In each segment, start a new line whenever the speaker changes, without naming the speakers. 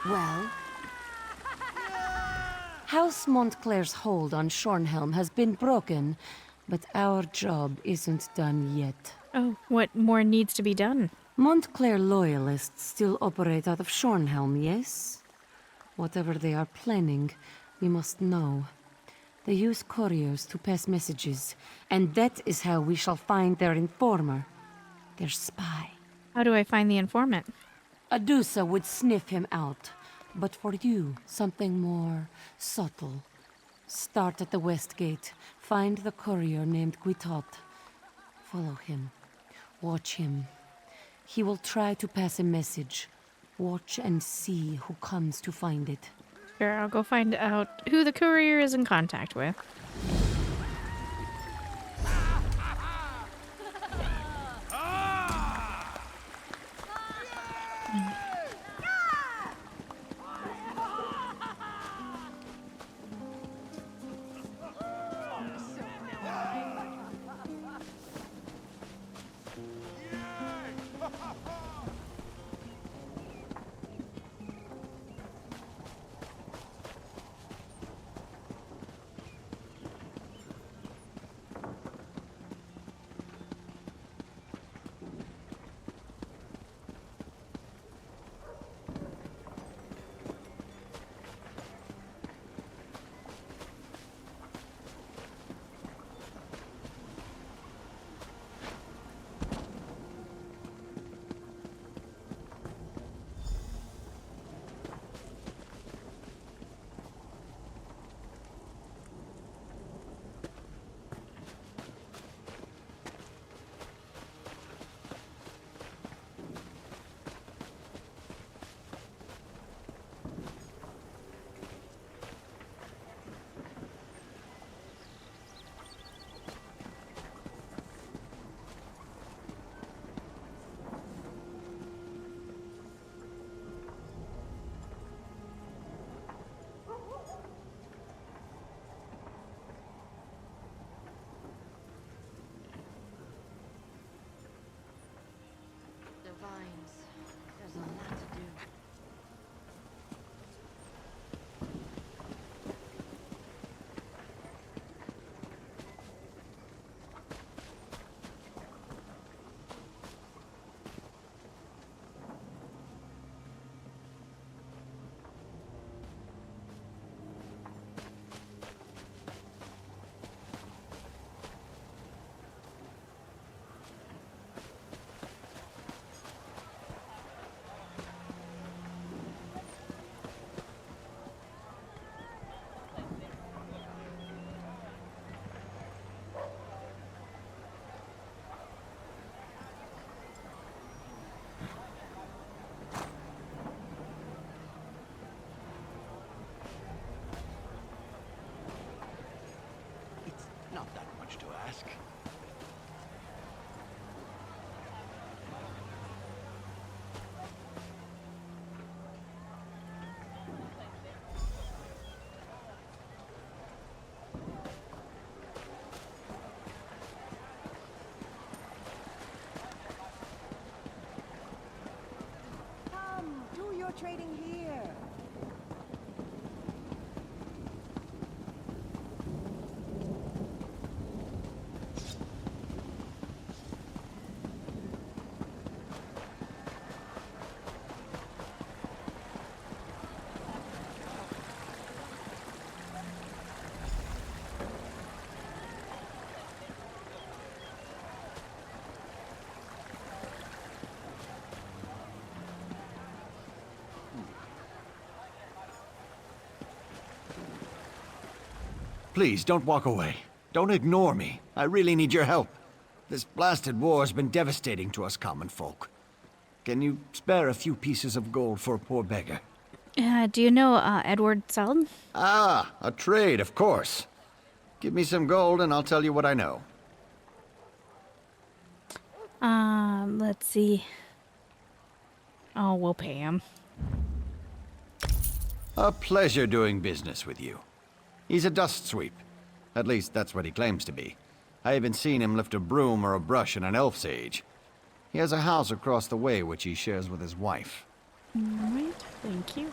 Well? House Montclair's hold on Shornhelm has been broken, but our job isn't done yet.
Oh, what more needs to be done?
Montclair loyalists still operate out of Shornhelm, yes? Whatever they are planning, we must know. They use couriers to pass messages, and that is how we shall find their informer, their spy.
How do I find the informant?
Adusa would sniff him out, but for you, something more subtle. Start at the west gate, find the courier named Guitot. Follow him. Watch him. He will try to pass a message. Watch and see who comes to find it.
Sure, I'll go find out who the courier is in contact with.
There's a lot to do.
Not that much to ask.
Come, do your trading here.
Please, don't walk away. Don't ignore me. I really need your help. This blasted war has been devastating to us common folk. Can you spare a few pieces of gold for a poor beggar?
Do you know Edward Selden?
Ah, a trade, of course. Give me some gold and I'll tell you what I know.
Let's see. Oh, we'll pay him.
A pleasure doing business with you. He's a dust sweep. At least that's what he claims to be. I haven't seen him lift a broom or a brush in an elf's age. He has a house across the way which he shares with his wife.
Alright, thank cute.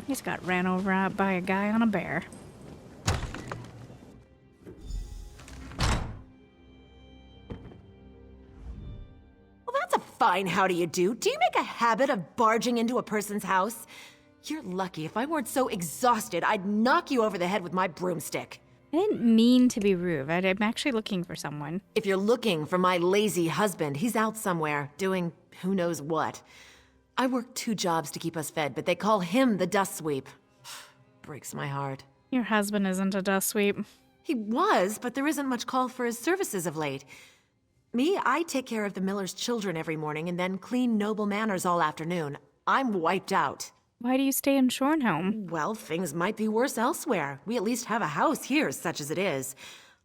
He's got ran over by a guy on a bear.
Well, that's a fine how do you do. Do you make a habit of barging into a person's house? You're lucky. If I weren't so exhausted, I'd knock you over the head with my broomstick.
I didn't mean to be rude. I'm actually looking for someone.
If you're looking for my lazy husband, he's out somewhere, doing who knows what. I work 2 jobs to keep us fed, but they call him the dust sweep. Breaks my heart.
Your husband isn't a dust sweep.
He was, but there isn't much call for his services of late. Me, I take care of the miller's children every morning and then clean noble manors all afternoon. I'm wiped out.
Why do you stay in Shornhelm?
Well, things might be worse elsewhere. We at least have a house here, such as it is.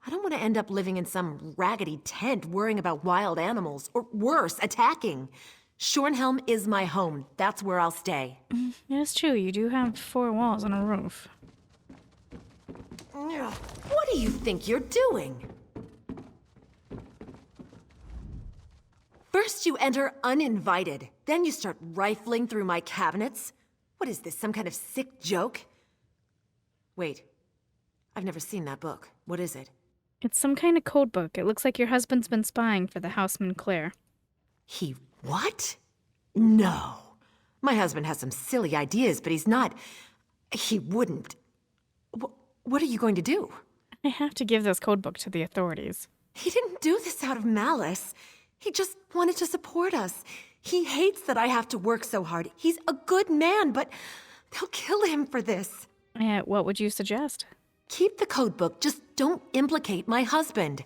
I don't want to end up living in some raggedy tent worrying about wild animals, or worse, attacking. Shornhelm is my home. That's where I'll stay.
It's true, you do have 4 walls and a roof.
What do you think you're doing? First you enter uninvited, then you start rifling through my cabinets. What is this, some kind of sick joke? Wait, I've never seen that book. What is it?
It's some kind of code book. It looks like your husband's been spying for the Houseman Claire.
He what? No. My husband has some silly ideas, but he's not... He wouldn't. What are you going to do?
I have to give this code book to the authorities.
He didn't do this out of malice. He just wanted to support us. He hates that I have to work so hard. He's a good man, but they'll kill him for this.
What would you suggest?
Keep the code book. Just don't implicate my husband.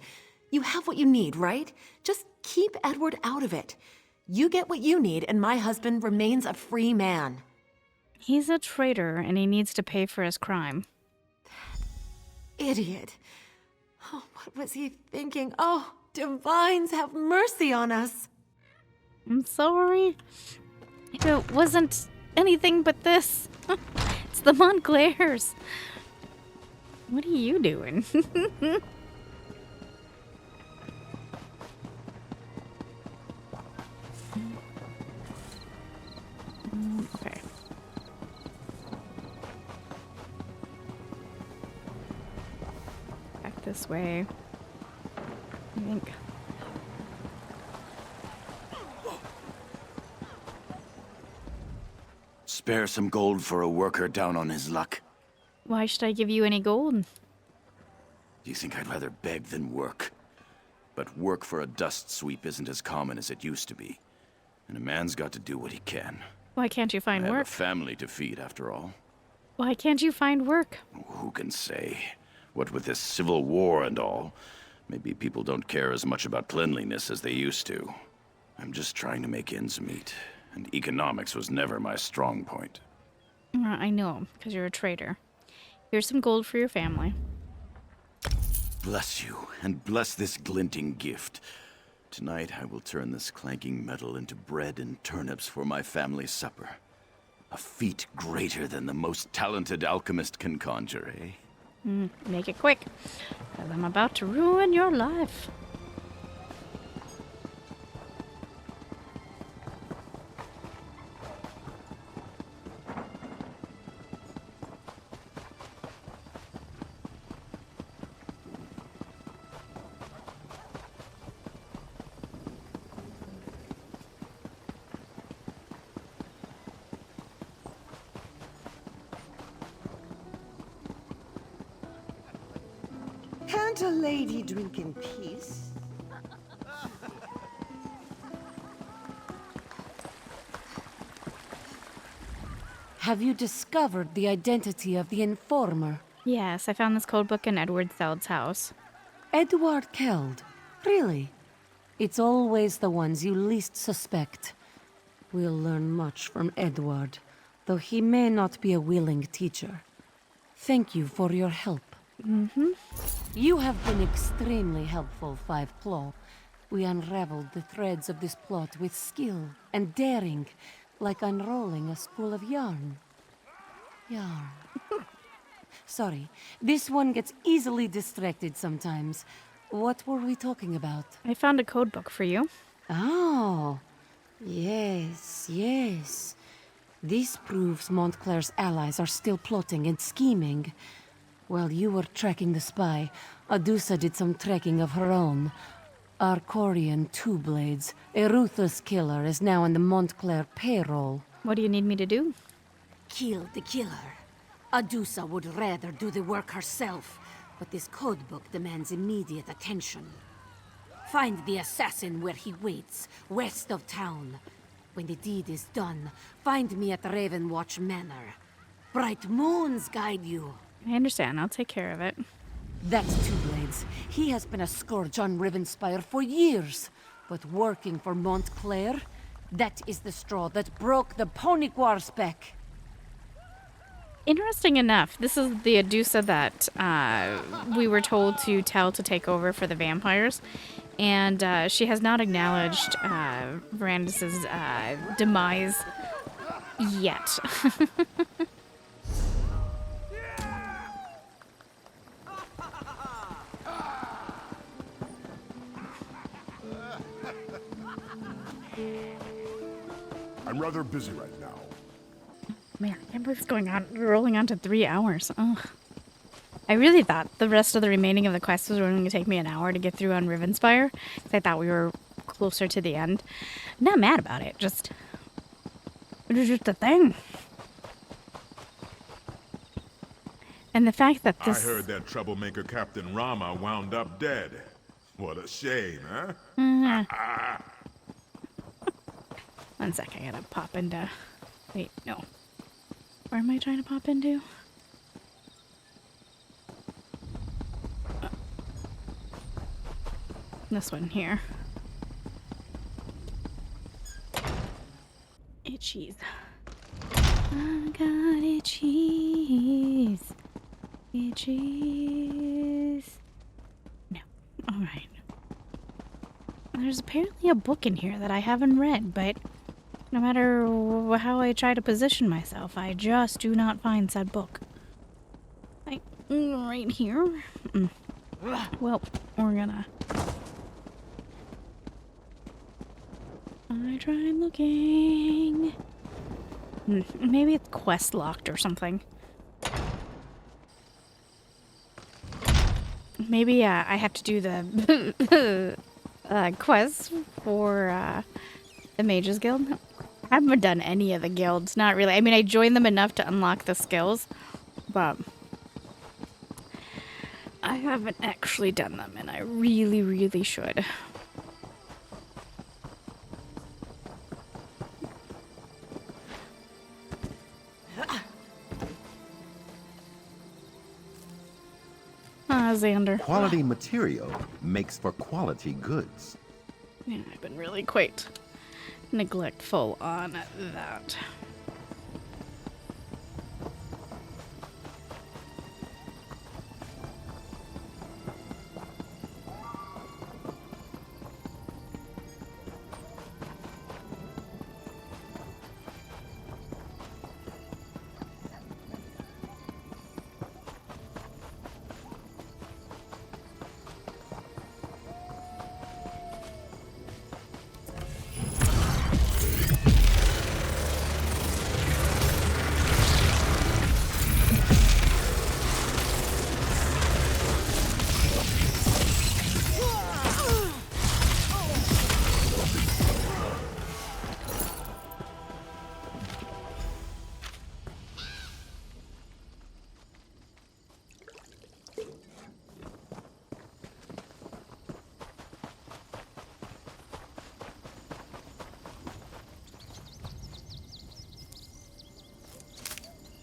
You have what you need, right? Just keep Edward out of it. You get what you need, and my husband remains a free man.
He's a traitor, and he needs to pay for his crime.
Idiot. Oh, what was he thinking? Oh, divines, have mercy on us.
I'm sorry. It wasn't anything but this. It's the Montclairs. What are you doing? Okay. Back this way. I think.
Spare some gold for a worker down on his luck.
Why should I give you any gold?
Do you think I'd rather beg than work? But work for a dust sweep isn't as common as it used to be. And a man's got to do what he can.
Why can't you
I
find
have a
work?
family to feed, after all.
Why can't you find work?
Who can say? What with this civil war and all, maybe people don't care as much about cleanliness as they used to. I'm just trying to make ends meet, and economics was never my strong point.
I know, because you're a traitor. Here's some gold for your family.
Bless you, and bless this glinting gift. Tonight I will turn this clanking metal into bread and turnips for my family's supper. A feat greater than the most talented alchemist can conjure, eh?
Make it quick, because I'm about to ruin your life.
Can't a lady drink in peace?
Have you discovered the identity of the informer?
Yes, I found this code book in Edward Theld's house.
Edward Keld. Really? It's always the ones you least suspect. We'll learn much from Edward, though he may not be a willing teacher. Thank you for your help. You have been extremely helpful, Five Claw. We unraveled the threads of this plot with skill and daring, like unrolling a spool of yarn. Yarn. Sorry, this one gets easily distracted sometimes. What were we talking about?
I found a code book for you.
Oh, yes, yes. This proves Montclair's allies are still plotting and scheming. While you were tracking the spy, Adusa did some tracking of her own. Arcorian Two-Blades, a ruthless killer, is now in the Montclair payroll.
What do you need me to do?
Kill the killer. Adusa would rather do the work herself, but this codebook demands immediate attention. Find the assassin where he waits, west of town. When the deed is done, find me at Ravenwatch Manor. Bright moons guide you.
I understand. I'll take care of it.
That's Two-Blades. He has been a scourge on Rivenspire for years. But working for Montclair, that is the straw that broke the Ponyquar's back.
Interesting enough, this is the Adusa that we were told to tell to take over for the vampires. And she has not acknowledged Verandis' demise yet.
I'm rather busy right now.
Man, I can't believe it's going on, rolling on to 3 hours. Ugh. I really thought the rest of the remaining of the quest was going to take me an hour to get through on Rivenspire. Because I thought we were closer to the end. I'm not mad about it, it was just a thing. And the fact that this...
I heard that troublemaker Captain Rama wound up dead. What a shame, huh?
One sec, I gotta pop into... Wait, no. Where am I trying to pop into? This one here. Itchies. I got itchies. Itchies. No. Alright. There's apparently a book in here that I haven't read, but no matter how I try to position myself, I just do not find said book. Right here? Well, we're gonna... I tried looking. Maybe it's quest locked or something. Maybe I have to do the quests for the Mages Guild. I haven't done any of the guilds, not really. I mean, I joined them enough to unlock the skills, but I haven't actually done them, and I really, really should. Xander.
Quality material makes for quality goods.
Yeah, I've been really quite neglectful on that.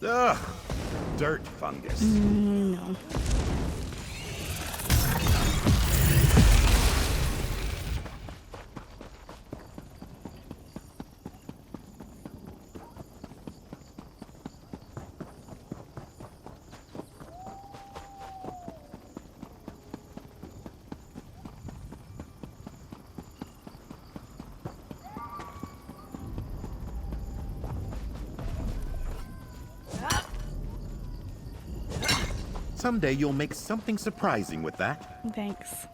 Ugh, dirt fungus.
No.
Someday you'll make something surprising with that.
Thanks.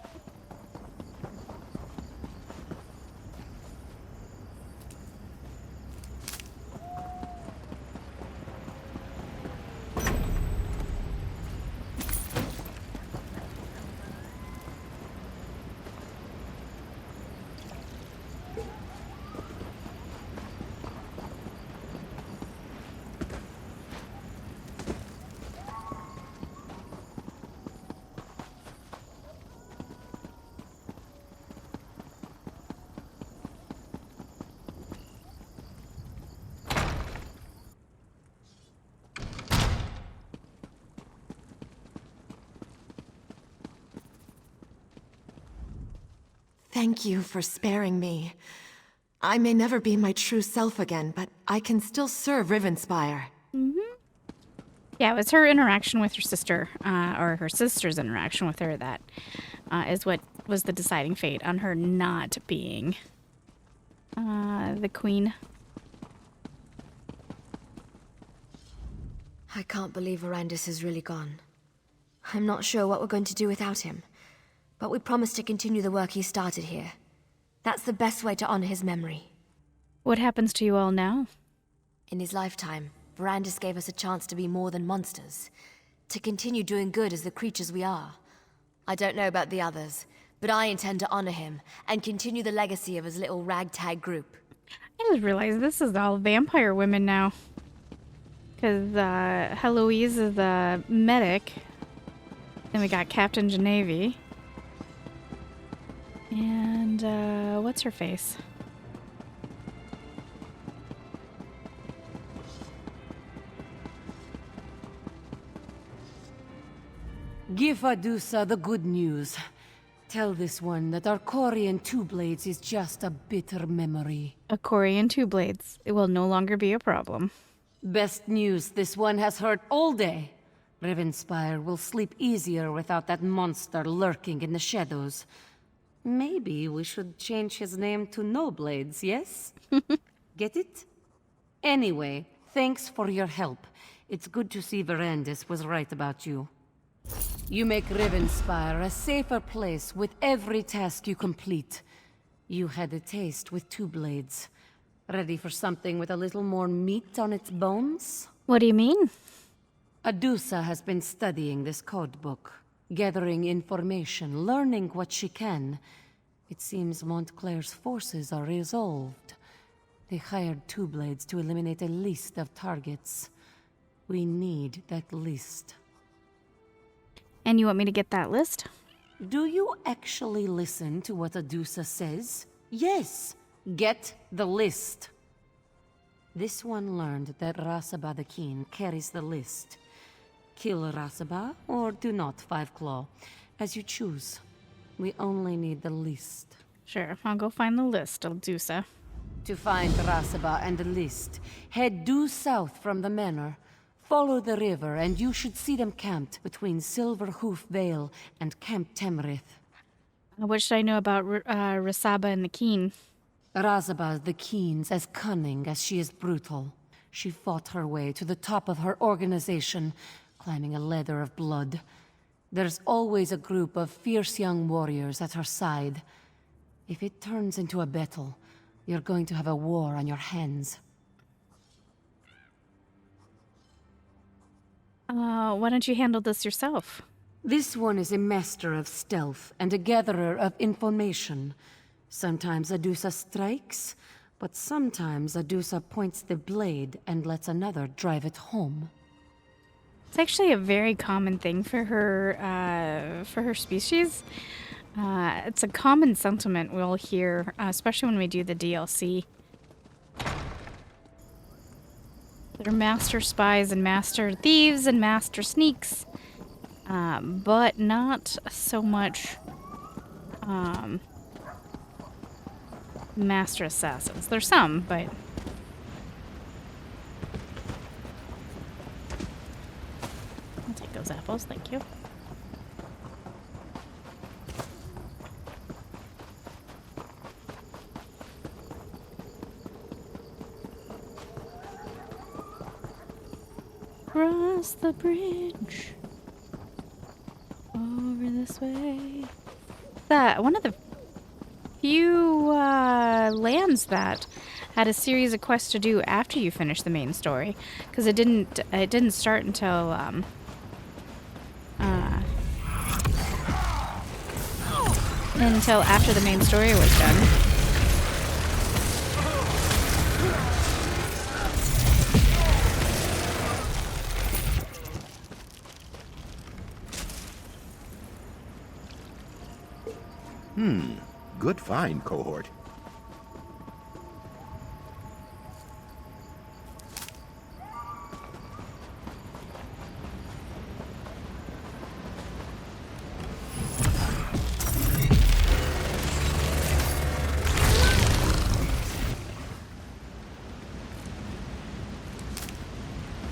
Thank you for sparing me. I may never be my true self again, but I can still serve Rivenspire.
Yeah, it was her interaction with her sister, or her sister's interaction with her, that is what was the deciding fate on her not being the queen.
I can't believe Arandis is really gone. I'm not sure what we're going to do without him, but we promised to continue the work he started here. That's the best way to honor his memory.
What happens to you all now?
In his lifetime, Arandis gave us a chance to be more than monsters, to continue doing good as the creatures we are. I don't know about the others, but I intend to honor him and continue the legacy of his little ragtag group.
I just realized this is all vampire women now. Because Heloise is the medic. Then we got Captain Genevieve. And, what's her face?
Give Adusa the good news. Tell this one that our Corian Two Blades is just a bitter memory.
A Corian Two Blades. It will no longer be a problem.
Best news, this one has hurt all day. Rivenspire will sleep easier without that monster lurking in the shadows. Maybe we should change his name to No Blades, yes? Get it? Anyway, thanks for your help. It's good to see Verandis was right about you. You make Rivenspire a safer place with every task you complete. You had a taste with Two Blades. Ready for something with a little more meat on its bones?
What do you mean?
Adusa has been studying this codebook, gathering information, learning what she can. It seems Montclair's forces are resolved. They hired Two Blades to eliminate a list of targets. We need that list.
And you want me to get that list?
Do you actually listen to what Adusa says? Yes, get the list. This one learned that Rasaba the Keen carries the list. Kill Rasaba, or do not, Five Claw. As you choose. We only need the list.
Sure, I'll go find the list, Adusa.
To find Rasaba and the list, head due south from the manor. Follow the river, and you should see them camped between Silverhoof Vale and Camp Temrith.
What should I know about Rasaba and the Keen?
Rasaba the Keen's as cunning as she is brutal. She fought her way to the top of her organization, climbing a ladder of blood. There's always a group of fierce young warriors at her side. If it turns into a battle, you're going to have a war on your hands.
Why don't you handle this yourself?
This one is a master of stealth and a gatherer of information. Sometimes Adusa strikes, but sometimes Adusa points the blade and lets another drive it home.
It's actually a very common thing for her species. It's a common sentiment we'll hear, especially when we do the DLC. They're master spies and master thieves and master sneaks, but not so much master assassins. There's some, but... I'll take those apples, thank you. Cross the bridge. this way. That one of the few lands that had a series of quests to do after you finish the main story, because it didn't start until after the main story was done.
Good find, cohort.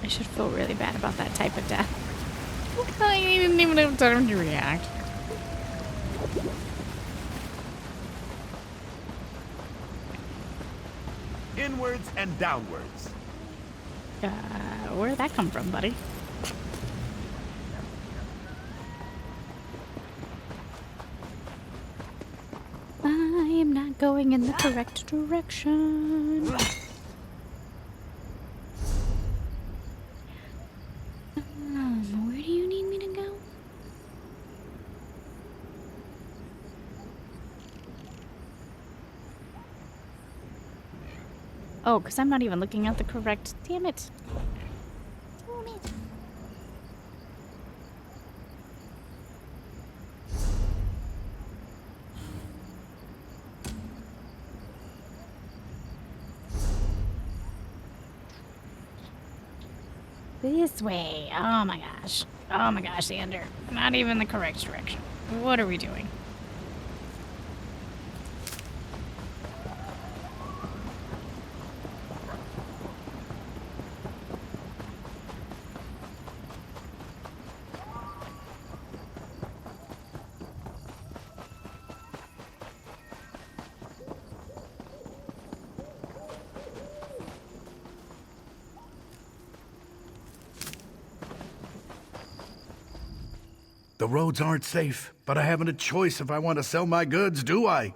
I should feel really bad about that type of death. I didn't even have time to react.
Inwards and downwards.
Where'd that come from, buddy? I am not going in the correct direction. Where do you need me to go? Oh, because I'm not even looking at the correct... Damn it. Damn it. This way. Oh my gosh. Oh my gosh, Xander. Not even the correct direction. What are we doing?
The roads aren't safe, but I haven't a choice if I want to sell my goods, do I?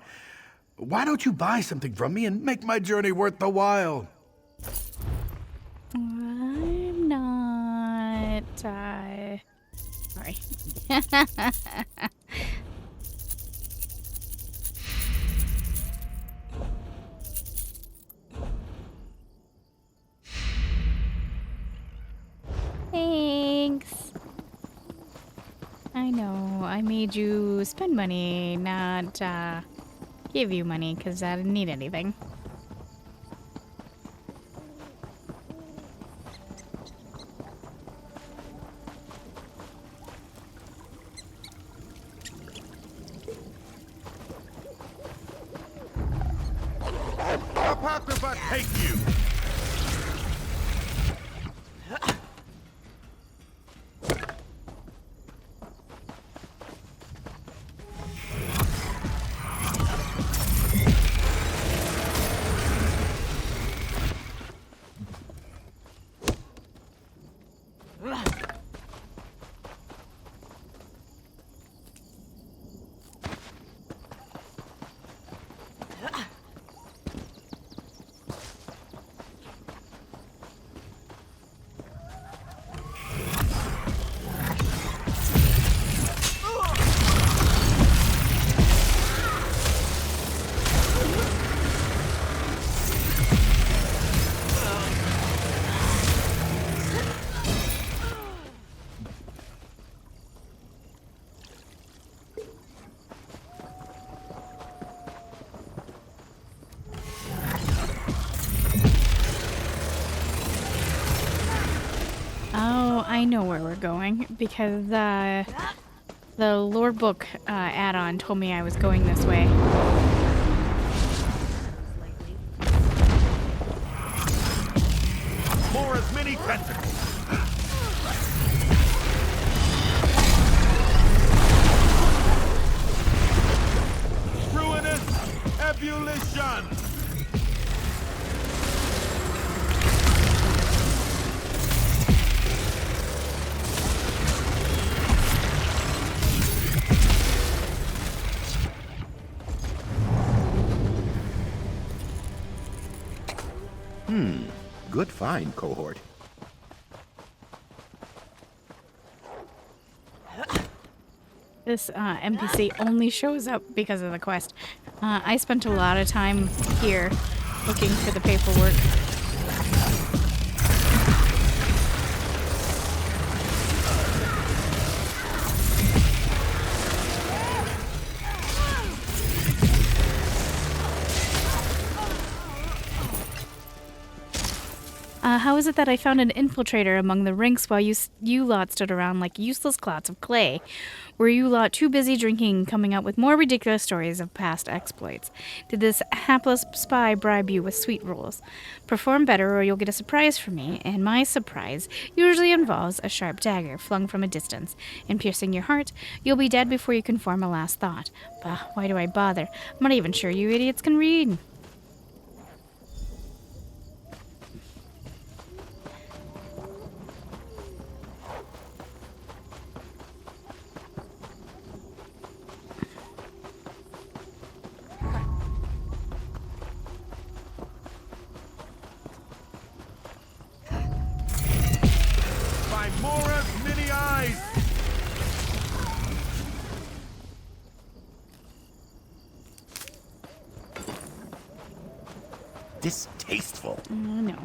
Why don't you buy something from me and make my journey worth the while?
I'm not... Sorry. Thanks. I know, I made you spend money, not give you money, because I didn't need anything.
Apocrypha, take you!
I know where we're going because the lore book add-on told me I was going this way.
More as many tentacles. Ruinous ebullition.
Good find, cohort.
This NPC only shows up because of the quest. I spent a lot of time here looking for the paperwork. How is it that I found an infiltrator among the ranks while you lot stood around like useless clots of clay? Were you lot too busy drinking, coming up with more ridiculous stories of past exploits? Did this hapless spy bribe you with sweet rolls? Perform better or you'll get a surprise from me, and my surprise usually involves a sharp dagger flung from a distance, and piercing your heart, you'll be dead before you can form a last thought. Bah, why do I bother? I'm not even sure you idiots can read.
Distasteful.
No.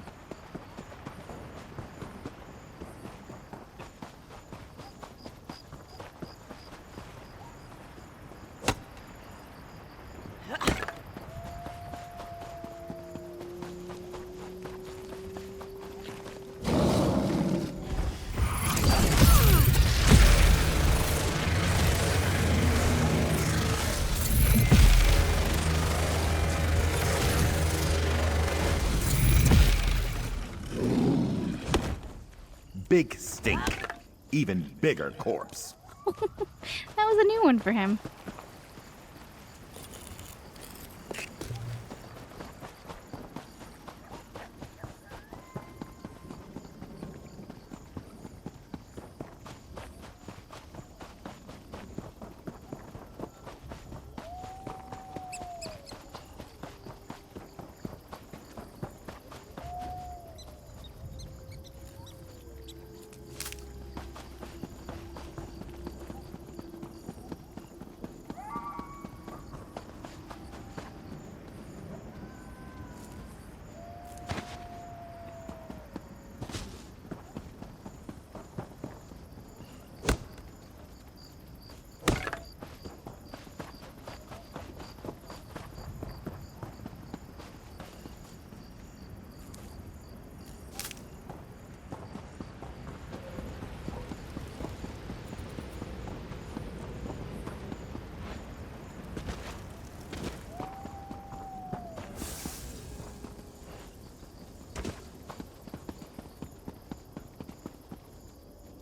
Big stink. Even bigger corpse.
That was a new one for him.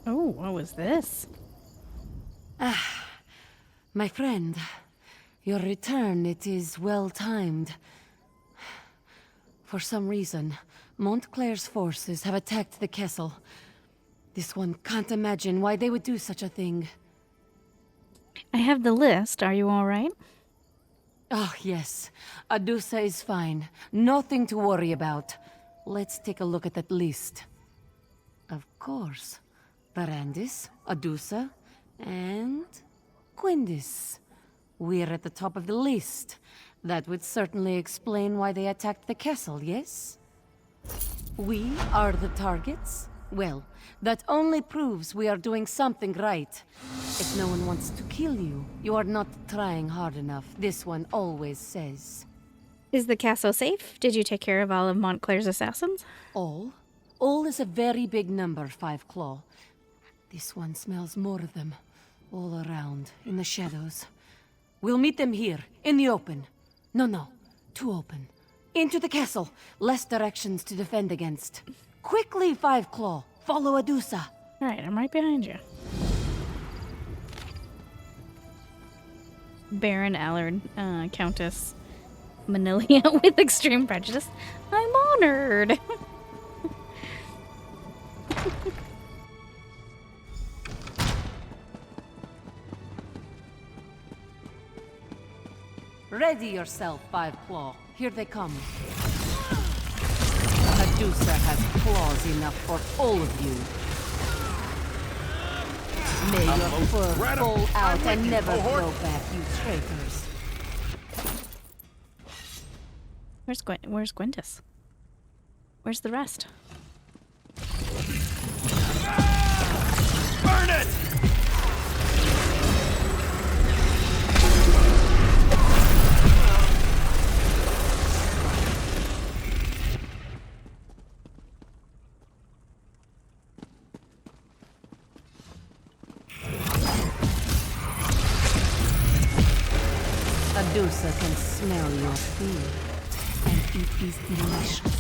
Oh, what was this?
My friend, your return, it is well timed. For some reason, Montclair's forces have attacked the castle. This one can't imagine why they would do such a thing.
I have the list. Are you all right?
Oh, yes. Adusa is fine. Nothing to worry about. Let's take a look at that list. Of course. Barandis, Adusa, and Quindis. We're at the top of the list. That would certainly explain why they attacked the castle, yes? We are the targets? Well, that only proves we are doing something right. If no one wants to kill you, you are not trying hard enough, this one always says.
Is the castle safe? Did you take care of all of Montclair's assassins?
All? All is a very big number, Five Claw. This one smells more of them, all around, in the shadows. We'll meet them here, in the open. No, too open. Into the castle, less directions to defend against. Quickly, Five Claw, follow Adusa.
Alright, I'm right behind you. Baron Allard, Countess Mnealia with extreme prejudice. I'm honored.
Ready yourself, Five Claw. Here they come. Adusa has claws enough for all of you. May your fur fall out and never grow back, you traitors.
Where's Gwyntis? Where's the rest?
Burn it!
Adusa can smell your food, and it is delicious.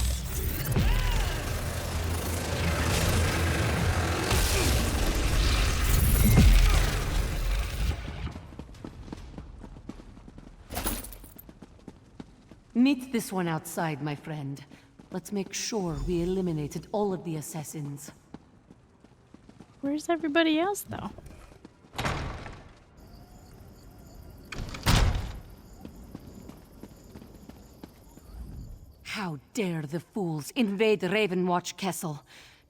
Meet this one outside, my friend. Let's make sure we eliminated all of the assassins.
Where's everybody else, though?
How dare the fools invade Ravenwatch Castle?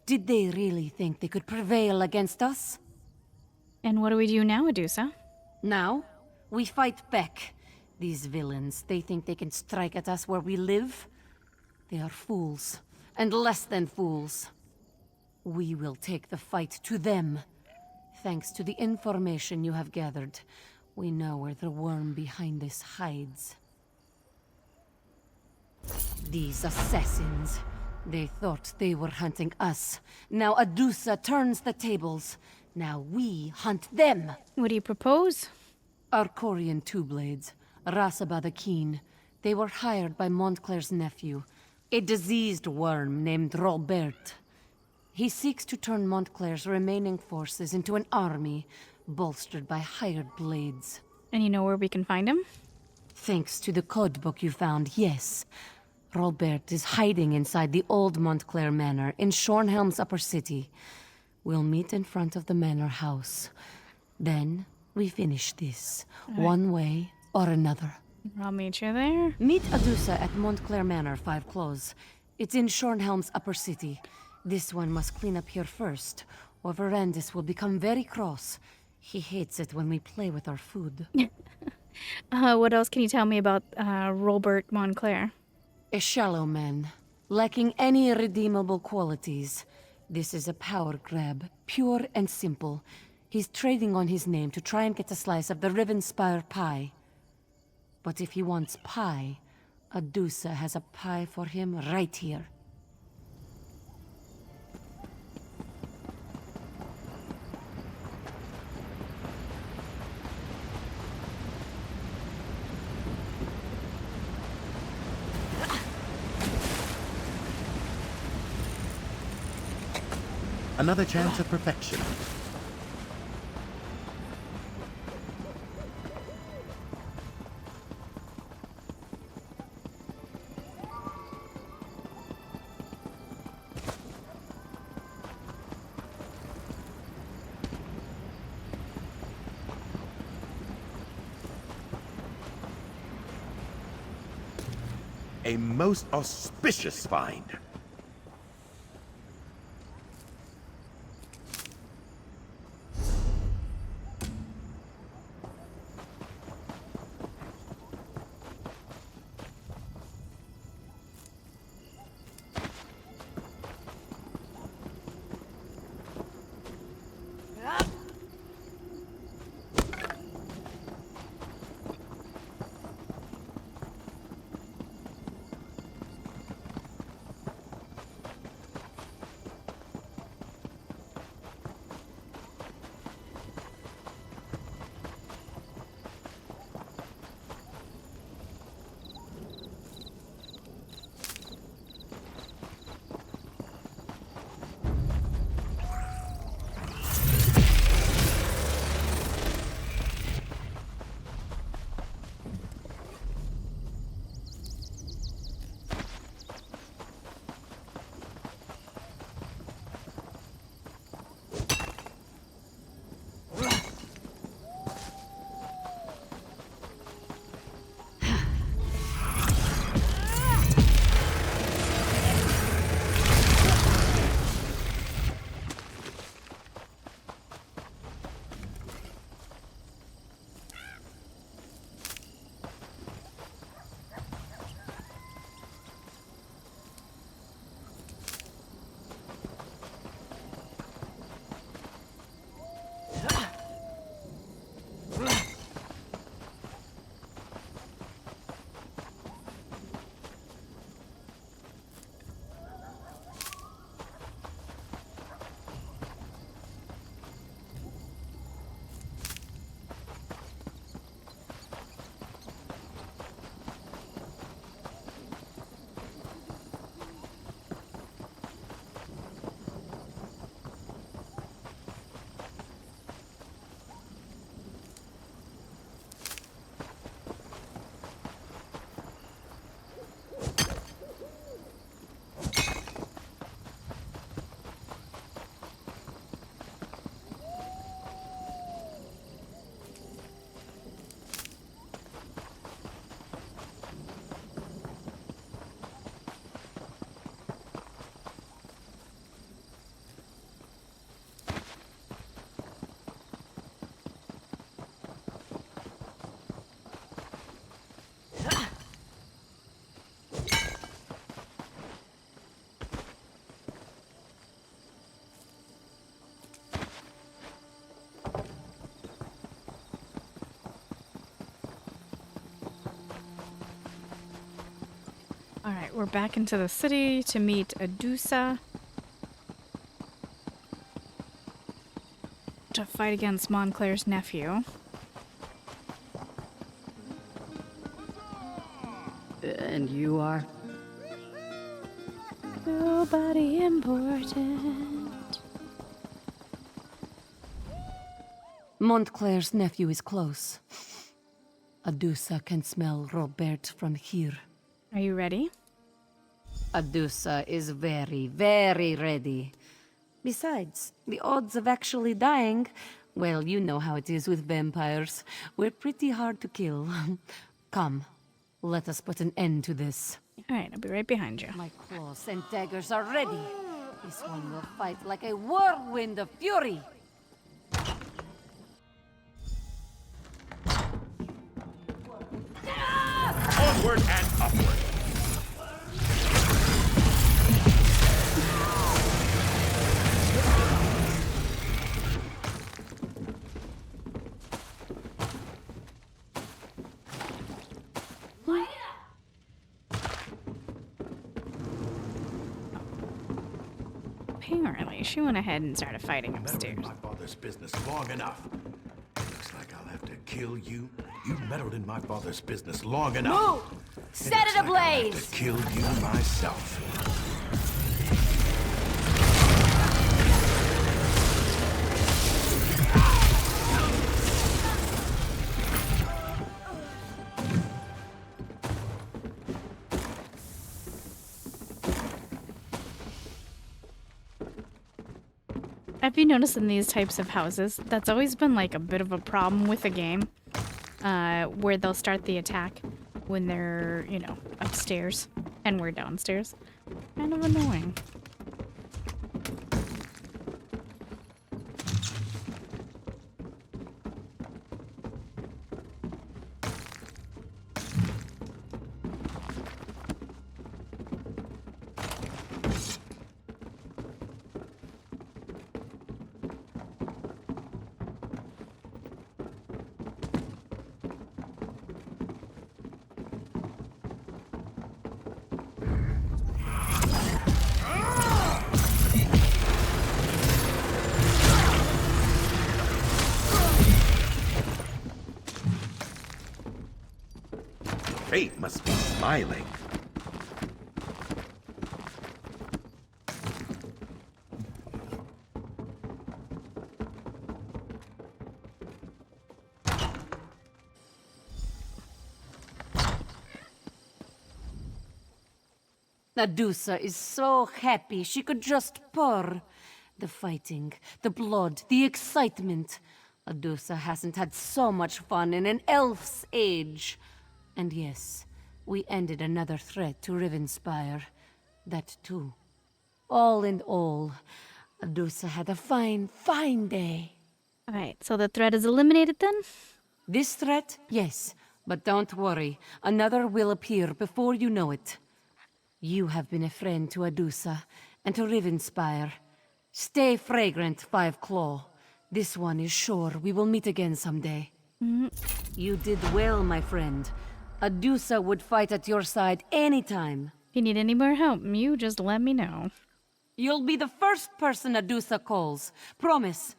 Did they really think they could prevail against us?
And what do we do now, Adusa?
Now, we fight back. These villains, they think they can strike at us where we live? They are fools, and less than fools. We will take the fight to them. Thanks to the information you have gathered, we know where the worm behind this hides. These assassins, they thought they were hunting us. Now Adusa turns the tables. Now we hunt them.
What do you propose?
Arcorian Two-Blades, Rasaba the Keen. They were hired by Montclair's nephew, a diseased worm named Robert. He seeks to turn Montclair's remaining forces into an army, bolstered by hired blades.
And you know where we can find him?
Thanks to the codebook you found, yes. Robert is hiding inside the old Montclair Manor in Shornhelm's upper city. We'll meet in front of the manor house. Then we finish this, one way or another.
I'll meet you there.
Meet Adusa at Montclair Manor, 5 Close. It's in Shornhelm's upper city. This one must clean up here first, or Verandis will become very cross. He hates it when we play with our food.
What else can you tell me about Robert Montclair?
A shallow man, lacking any redeemable qualities. This is a power grab, pure and simple. He's trading on his name to try and get a slice of the Rivenspire pie. But if he wants pie, Adusa has a pie for him right here.
Another chance of perfection. A most auspicious find.
Alright, we're back into the city to meet Adusa. To fight against Montclair's nephew.
And you are?
Nobody important.
Montclair's nephew is close. Adusa can smell Robert from here.
Are you ready?
Adusa is very, very ready. Besides, the odds of actually dying, well, you know how it is with vampires. We're pretty hard to kill. Come, let us put an end to this.
Alright, I'll be right behind you.
My claws and daggers are ready. This one will fight like a whirlwind of fury.
Onward and upward.
Apparently, she went ahead and started fighting upstairs.
My father's business long enough. Looks like I'll have to kill you. You meddled in my father's business long enough.
Move! Set it ablaze!
I'll have to kill you myself.
Have you noticed in these types of houses, that's always been like a bit of a problem with the game, where they'll start the attack when they're, you know, upstairs and we're downstairs. Kind of annoying.
Fate must be smiling.
Adusa is so happy she could just purr. The fighting, the blood, the excitement. Adusa hasn't had so much fun in an elf's age. And yes, we ended another threat to Rivenspire. That too. All in all, Adusa had a fine, fine day.
Alright, so the threat is eliminated then?
This threat, yes. But don't worry, another will appear before you know it. You have been a friend to Adusa, and to Rivenspire. Stay fragrant, Five Claw. This one is sure we will meet again someday. You did well, my friend. Adusa would fight at your side anytime.
If you need any more help, you just let me know.
You'll be the first person Adusa calls. Promise.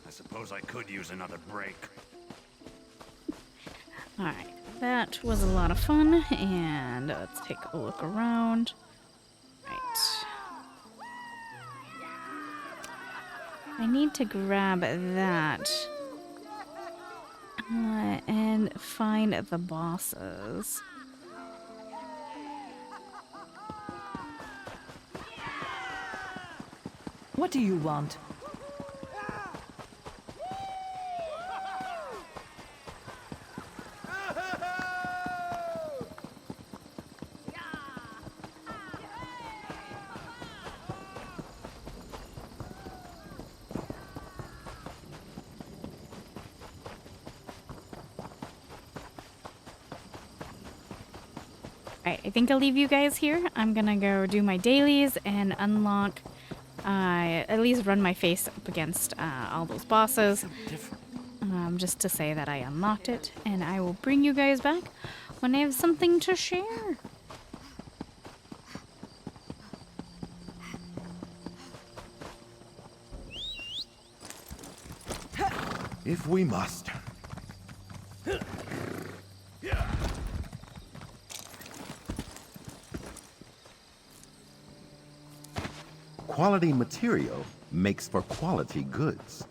I suppose I could use another break.
Alright, that was a lot of fun, and let's take a look around. Right. I need to grab that. And find the bosses.
What do you want?
Alright, I think I'll leave you guys here. I'm gonna go do my dailies and unlock, at least run my face up against all those bosses. Just to say that I unlocked it, and I will bring you guys back when I have something to share.
If we must. Quality material makes for quality goods.